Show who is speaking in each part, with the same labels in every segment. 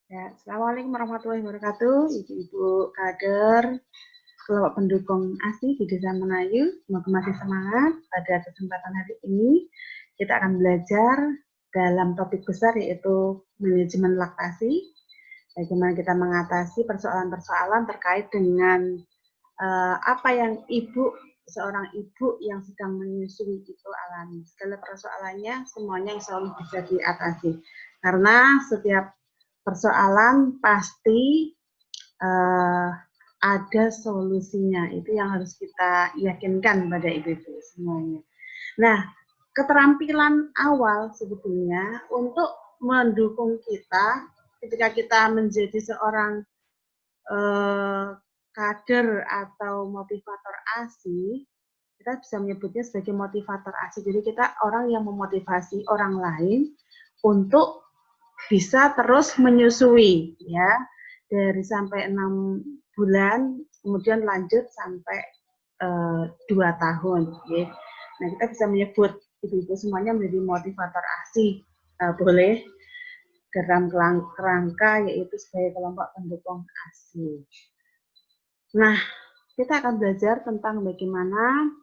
Speaker 1: Ya, Assalamualaikum warahmatullahi wabarakatuh, Ibu-ibu kader, kelompok pendukung ASI di Desa Menayu. Semoga masih semangat. Pada kesempatan hari ini, kita akan belajar dalam topik besar yaitu manajemen laktasi. Bagaimana kita mengatasi persoalan-persoalan terkait dengan apa yang seorang ibu yang sedang menyusui itu alami. Segala persoalannya, semuanya insya Allah bisa diatasi. Karena setiap persoalan pasti ada solusinya. Itu yang harus kita yakinkan pada ibu-ibu semuanya. Nah, keterampilan awal sebetulnya untuk mendukung kita ketika kita menjadi seorang kader atau motivator ASI, kita bisa menyebutnya sebagai motivator ASI. Jadi kita orang yang memotivasi orang lain untuk bisa terus menyusui, ya, dari sampai 6 bulan, kemudian lanjut sampai 2 tahun. Ya. Nah, kita bisa menyebut ibu-ibu semuanya menjadi motivator ASI, boleh dalam kerangka yaitu sebagai kelompok pendukung ASI. Nah, kita akan belajar tentang bagaimana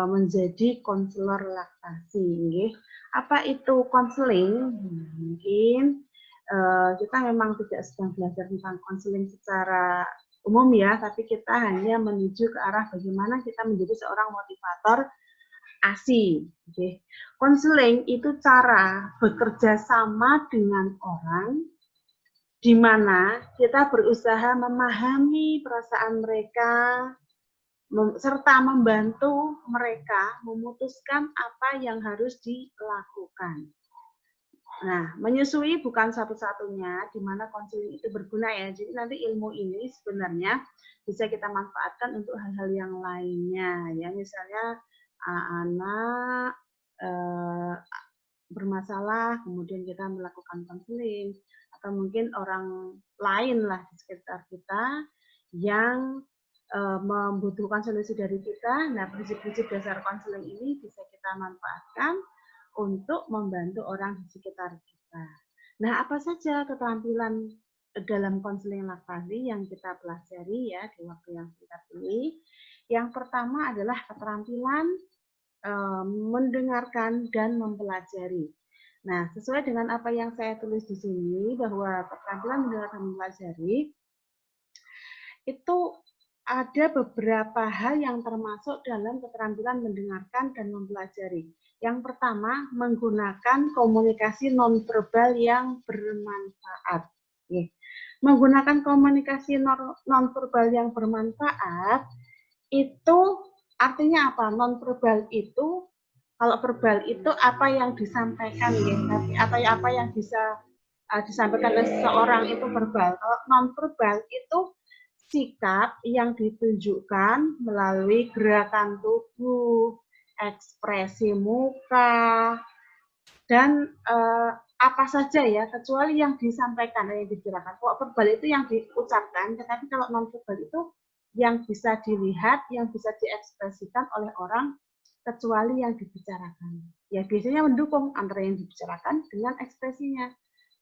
Speaker 1: menjadi konselor laktasi. Apa itu konseling? Mungkin kita memang tidak sedang belajar tentang konseling secara umum ya, tapi kita hanya menuju ke arah bagaimana kita menjadi seorang motivator ASI. Konseling itu cara bekerja sama dengan orang di mana kita berusaha memahami perasaan mereka, serta membantu mereka memutuskan apa yang harus dilakukan. Nah, menyusui bukan satu-satunya di mana konseling itu berguna ya. Jadi nanti ilmu ini sebenarnya bisa kita manfaatkan untuk hal-hal yang lainnya. Ya, misalnya anak bermasalah, kemudian kita melakukan konseling, atau mungkin orang lain lah di sekitar kita yang membutuhkan solusi dari kita. Nah, prinsip-prinsip dasar konseling ini bisa kita manfaatkan untuk membantu orang di sekitar kita. Nah, apa saja keterampilan dalam konseling laktasi yang kita pelajari ya di waktu yang singkat ini? Yang pertama adalah keterampilan mendengarkan dan mempelajari. Nah, sesuai dengan apa yang saya tulis di sini, bahwa keterampilan mendengarkan dan mempelajari itu ada beberapa hal yang termasuk dalam keterampilan mendengarkan dan mempelajari. Yang pertama, menggunakan komunikasi nonverbal yang bermanfaat. Menggunakan komunikasi nonverbal yang bermanfaat itu artinya apa? Nonverbal itu, kalau verbal itu apa yang disampaikan, atau apa yang bisa disampaikan oleh seseorang itu verbal. Kalau nonverbal itu sikap yang ditunjukkan melalui gerakan tubuh, ekspresi muka, dan apa saja ya, kecuali yang disampaikan, yang dibicarakan. Kalau verbal itu yang diucapkan, tetapi kalau non-verbal itu yang bisa dilihat, yang bisa diekspresikan oleh orang, kecuali yang dibicarakan. Ya biasanya mendukung antara yang dibicarakan dengan ekspresinya.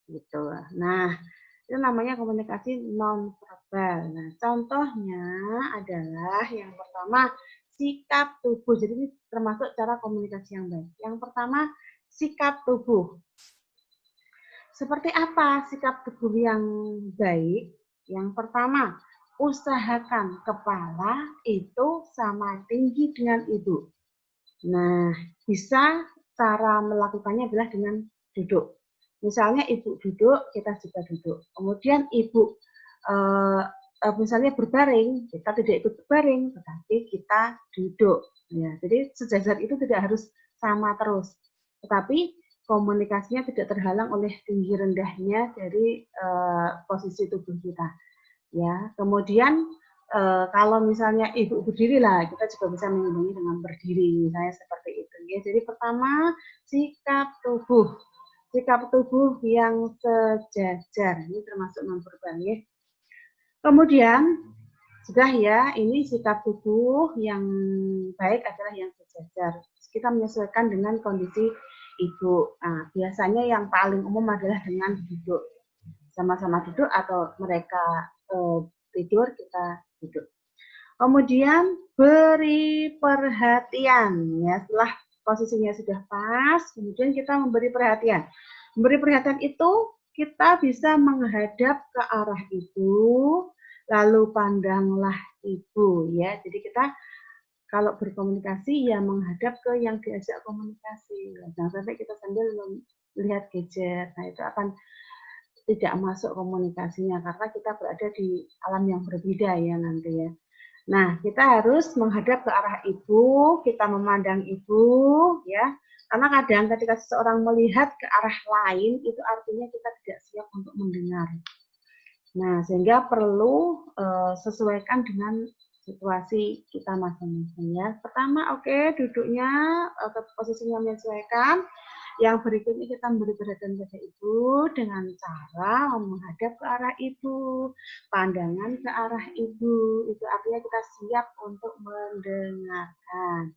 Speaker 1: Gitu. Nah, itu namanya komunikasi non-verbal. Nah, contohnya adalah yang pertama, sikap tubuh. Jadi ini termasuk cara komunikasi yang baik. Yang pertama, sikap tubuh. Seperti apa sikap tubuh yang baik? Yang pertama, usahakan kepala itu sama tinggi dengan ibu. Nah, bisa cara melakukannya adalah dengan duduk. Misalnya ibu duduk, kita juga duduk. Kemudian ibu misalnya berbaring, kita tidak ikut berbaring, tetapi kita duduk. Ya, jadi sejajar itu tidak harus sama terus, tetapi komunikasinya tidak terhalang oleh tinggi rendahnya dari posisi tubuh kita. Ya, kemudian kalau misalnya ibu berdiri lah, kita juga bisa mengimbangi dengan berdiri, misalnya seperti itu. Ya. Jadi pertama, sikap tubuh. Sikap tubuh yang sejajar, ini termasuk nonverbal ya. Kemudian, sudah ya, ini sikap tubuh yang baik adalah yang sejajar. Kita menyesuaikan dengan kondisi ibu. Nah, biasanya yang paling umum adalah dengan duduk. sama-sama duduk atau mereka tidur, kita duduk. Kemudian beri perhatian ya, setelah posisinya sudah pas, kemudian kita memberi perhatian. Memberi perhatian itu kita bisa menghadap ke arah ibu, lalu pandanglah ibu ya. Jadi kita kalau berkomunikasi ya menghadap ke yang diajak komunikasi. Jangan sampai kita sambil melihat gadget. Nah, itu akan tidak masuk komunikasinya karena kita berada di alam yang berbeda ya nanti ya. Nah, kita harus menghadap ke arah ibu, kita memandang ibu, ya. Karena kadang ketika seseorang melihat ke arah lain, itu artinya kita tidak siap untuk mendengar. Nah, sehingga perlu sesuaikan dengan situasi kita masing-masing ya. Pertama, oke, duduknya, posisinya menyesuaikan. Yang berikutnya kita memberi perhatian pada ibu dengan cara menghadap ke arah ibu, pandangan ke arah ibu. Itu artinya kita siap untuk mendengarkan.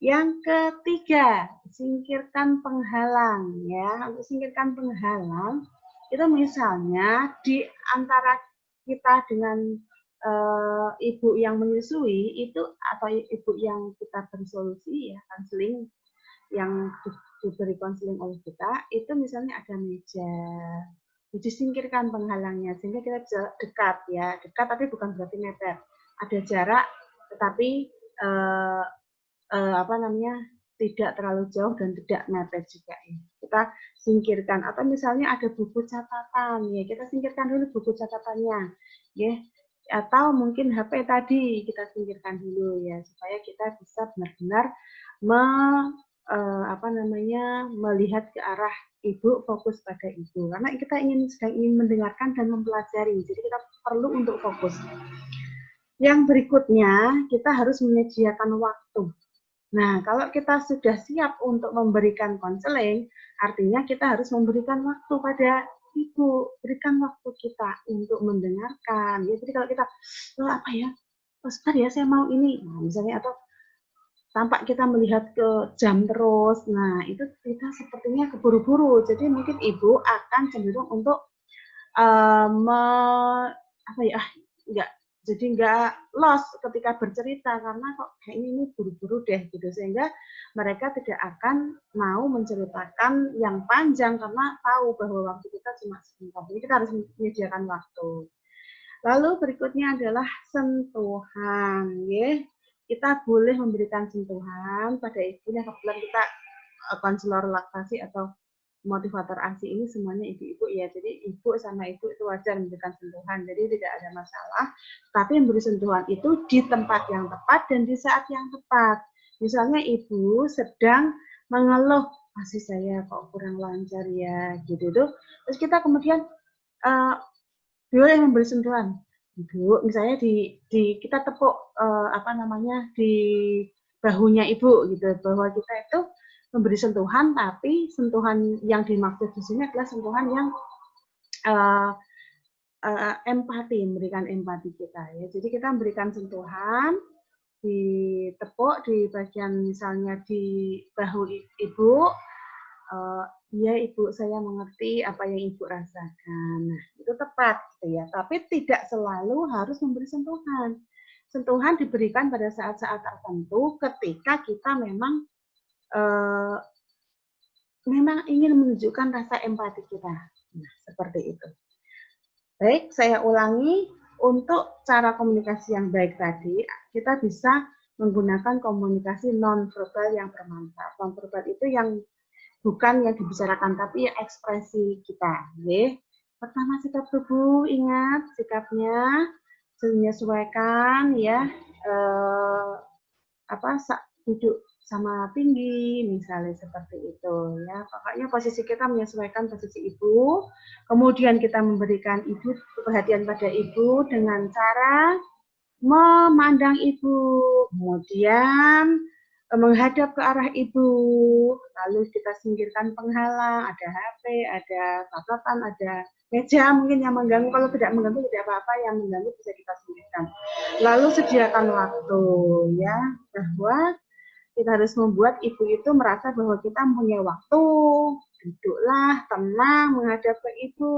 Speaker 1: Yang ketiga, singkirkan penghalang ya. Untuk singkirkan penghalang, itu misalnya di antara kita dengan ibu yang menyusui itu atau ibu yang kita beri solusi ya, konseling yang diberi konseling oleh kita, itu misalnya ada meja, disingkirkan penghalangnya sehingga kita bisa dekat ya, dekat tapi bukan berarti mepet, ada jarak tetapi apa namanya tidak terlalu jauh dan tidak mepet juga ya. Kita singkirkan atau misalnya ada buku catatan ya, kita singkirkan dulu buku catatannya ya, atau mungkin HP tadi kita singkirkan dulu ya supaya kita bisa benar-benar melihat ke arah ibu, fokus pada ibu karena kita sedang ingin mendengarkan dan mempelajari, jadi kita perlu untuk fokus. Yang berikutnya kita harus menyediakan waktu. Nah, kalau kita sudah siap untuk memberikan konseling, artinya kita harus memberikan waktu pada ibu, berikan waktu kita untuk mendengarkan. Ya, jadi kalau kita sebentar ya saya mau ini, nah, misalnya atau tampak kita melihat ke jam terus, nah itu kita sepertinya keburu-buru. Jadi mungkin ibu akan cenderung untuk nggak lost ketika bercerita karena kok kayaknya ini buru-buru deh gitu, sehingga mereka tidak akan mau menceritakan yang panjang karena tahu bahwa waktu kita cuma sebentar. Jadi kita harus menyediakan waktu. Lalu berikutnya adalah sentuhan, ya. Kita boleh memberikan sentuhan pada ibunya. Kebetulan kita konselor laktasi atau motivator ASI ini semuanya ibu-ibu ya. Jadi ibu sama ibu itu wajar memberikan sentuhan. Jadi tidak ada masalah. Tapi memberi sentuhan itu di tempat yang tepat dan di saat yang tepat. Misalnya ibu sedang mengeluh, masih saya kok kurang lancar ya, gitu tuh. Terus kita kemudian boleh memberi sentuhan. Ibu, misalnya kita tepuk di bahunya ibu gitu, bahwa kita itu memberi sentuhan, tapi sentuhan yang dimaksud di sini adalah sentuhan yang empati, memberikan empati kita ya. Jadi kita memberikan sentuhan, ditepuk di bagian misalnya di bahu ibu, ya ibu saya mengerti apa yang ibu rasakan. Nah, itu tepat gitu ya. Tapi tidak selalu harus memberi sentuhan. Sentuhan diberikan pada saat-saat tertentu ketika kita memang ingin menunjukkan rasa empati kita. Nah, seperti itu. Baik, saya ulangi, untuk cara komunikasi yang baik tadi, kita bisa menggunakan komunikasi non-verbal yang bermanfaat. Non-verbal itu yang bukan yang dibicarakan, tapi ekspresi kita. Ya. Pertama, sikap tubuh, ingat sikapnya menyesuaikan ya, duduk sama tinggi, misalnya seperti itu ya. Pokoknya posisi kita menyesuaikan posisi ibu. Kemudian kita memberikan ibu perhatian pada ibu dengan cara memandang ibu, kemudian menghadap ke arah ibu, lalu kita singkirkan penghalang, ada HP, ada catatan, ada meja mungkin yang mengganggu. Kalau tidak mengganggu tidak apa-apa, yang mengganggu bisa kita singkirkan. Lalu sediakan waktu ya, bahwa kita harus membuat ibu itu merasa bahwa kita punya waktu, duduklah tenang menghadap ke ibu,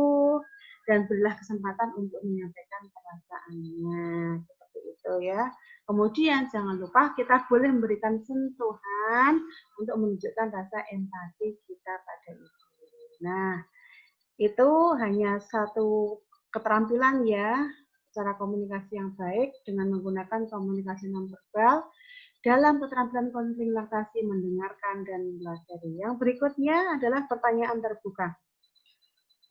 Speaker 1: dan berilah kesempatan untuk menyampaikan perasaannya. Seperti itu ya. Kemudian jangan lupa kita boleh memberikan sentuhan untuk menunjukkan rasa empati kita pada ibu. Nah, itu hanya satu keterampilan ya, cara komunikasi yang baik dengan menggunakan komunikasi nonverbal dalam keterampilan konseling laktasi mendengarkan dan mempelajari. Yang berikutnya adalah pertanyaan terbuka.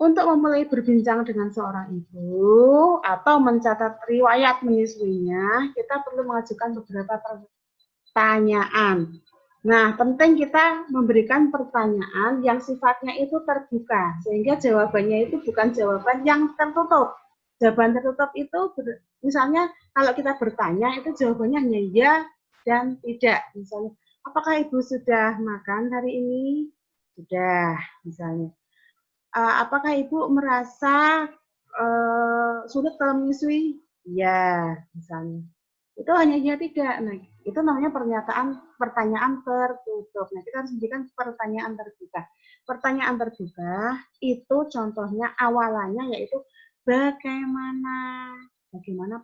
Speaker 1: Untuk memulai berbincang dengan seorang ibu atau mencatat riwayat menyusuinya, kita perlu mengajukan beberapa pertanyaan. Nah, penting kita memberikan pertanyaan yang sifatnya itu terbuka, sehingga jawabannya itu bukan jawaban yang tertutup. Jawaban tertutup itu, misalnya kalau kita bertanya, itu jawabannya hanya ya dan tidak. Misalnya, apakah ibu sudah makan hari ini? Sudah, misalnya. Apakah ibu merasa sulit dalam menyusui? Ya, misalnya. Itu hanya ya tidak. Nah, itu namanya pertanyaan tertutup. Nah, kita harus memberikan pertanyaan terbuka. Pertanyaan terbuka itu contohnya awalannya yaitu bagaimana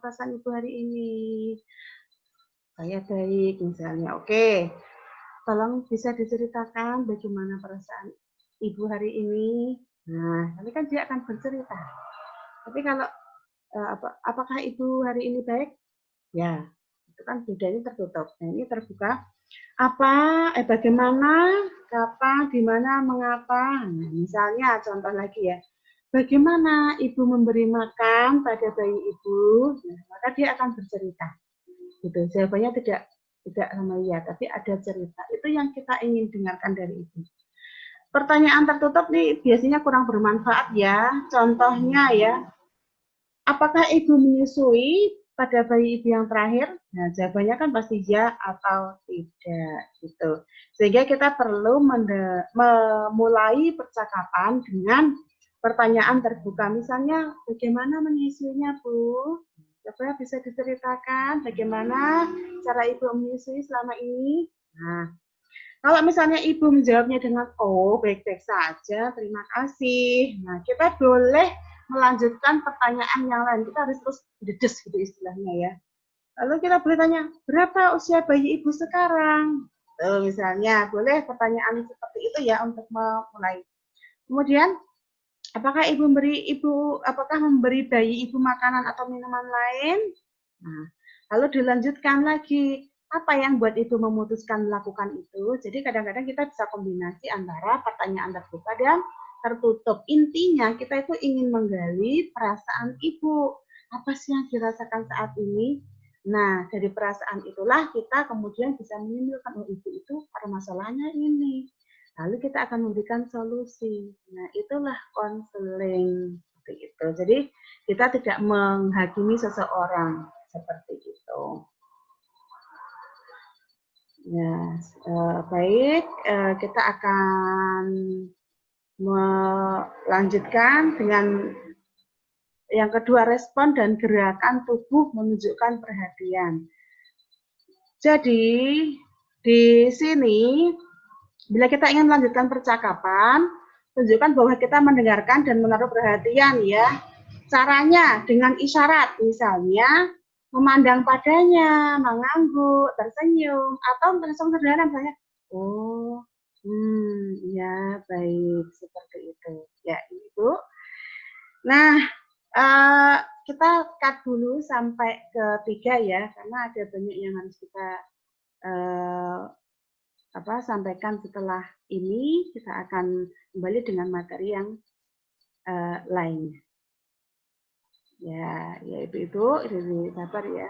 Speaker 1: perasaan ibu hari ini? Saya baik misalnya. Oke. Tolong bisa diceritakan bagaimana perasaan ibu hari ini. Nah, nanti kan dia akan bercerita. Tapi kalau apakah ibu hari ini baik? Ya, itu kan bedanya tertutup. Nah, ini terbuka. Bagaimana, kapan, di mana, mengapa. Nah, misalnya contoh lagi ya. Bagaimana ibu memberi makan pada bayi ibu? Nah, maka dia akan bercerita. Gitu. Jawabannya tidak sama ya, tapi ada cerita. Itu yang kita ingin dengarkan dari ibu. Pertanyaan tertutup nih biasanya kurang bermanfaat ya. Contohnya ya, apakah ibu menyusui pada bayi ibu yang terakhir? Nah, jawabannya kan pasti ya atau tidak gitu. Sehingga kita perlu memulai percakapan dengan pertanyaan terbuka. Misalnya, bagaimana menyusuinya, Bu? Coba bisa diceritakan bagaimana cara ibu menyusui selama ini? Nah, kalau misalnya ibu menjawabnya dengan oh baik-baik saja, terima kasih. Nah, kita boleh melanjutkan pertanyaan yang lain. Kita harus terus dedes gitu istilahnya ya. Lalu kita boleh tanya, berapa usia bayi ibu sekarang? Misalnya, boleh pertanyaan seperti itu ya untuk memulai. Kemudian, apakah memberi bayi ibu makanan atau minuman lain? Nah, lalu dilanjutkan lagi, apa yang buat ibu memutuskan melakukan itu? Jadi kadang-kadang kita bisa kombinasi antara pertanyaan terbuka dan tertutup. Intinya kita itu ingin menggali perasaan ibu. Apa sih yang dirasakan saat ini? Nah, dari perasaan itulah kita kemudian bisa menyimpulkan, oh ibu itu permasalahannya ini. Lalu kita akan memberikan solusi. Nah, itulah konseling seperti itu. Jadi kita tidak menghakimi seseorang seperti itu. Ya, baik. Kita akan melanjutkan dengan yang kedua, respon dan gerakan tubuh menunjukkan perhatian. Jadi di sini bila kita ingin melanjutkan percakapan, tunjukkan bahwa kita mendengarkan dan menaruh perhatian ya. Caranya dengan isyarat, misalnya memandang padanya, mengangguk, tersenyum, atau langsung sederhana misalnya, oh, ya baik, seperti itu. Ya, Ibu. Nah, kita cut dulu sampai ke 3 ya, karena ada banyak yang harus kita sampaikan setelah ini. Kita akan kembali dengan materi yang lainnya. Ya, Ibu-ibu, ini sabar ya.